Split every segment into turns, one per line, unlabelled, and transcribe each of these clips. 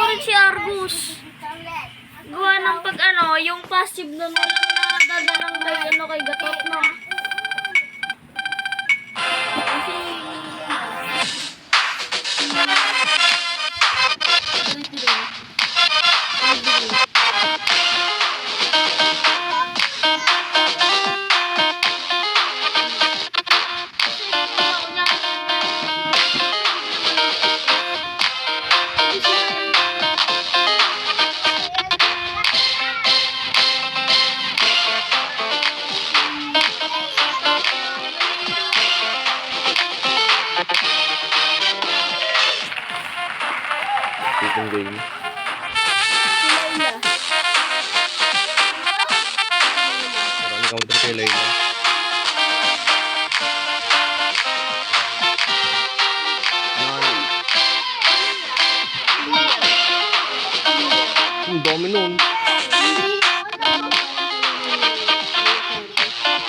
rin si Argus. Gawa ng pag ano, yung passive na walang nadadalang kay ano kay Gatot no. Kasi
Itong game. Marami counter kay Layla. Ang dami nun.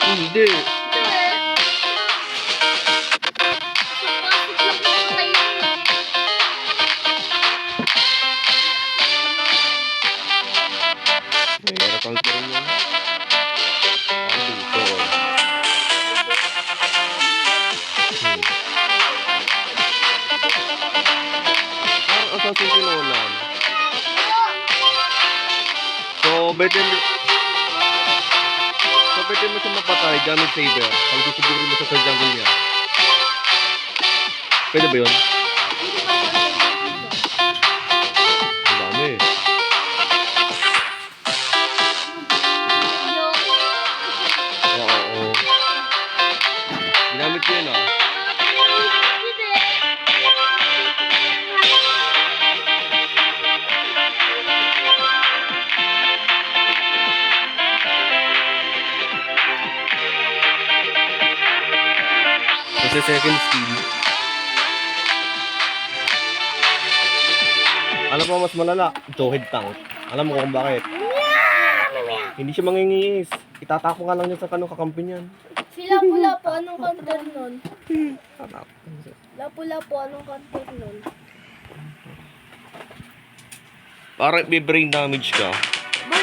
Hindi. May counter rin yun. Ang dito. Parang assassin si Nolan. So, pwede mo siya mapatay gamit saber. Pag susuburin mo siya sa jungle niya. Pwede ba yun? Ang dami. Oo. Ginamit ko yun ah. Kasi second skill. Alam mo mas malala? Two-head tank. Alam mo kung bakit? Hindi siya mangingis. Itatako nga lang niya sa kanong kakampi niyan.
Si Lapu-Lapu, anong counter nun?
Tatak.
Lapu-Lapu, anong counter nun?
Para may brain damage ka.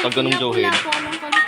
Pag ganung Johed.
Lapu-Lapu, anong counter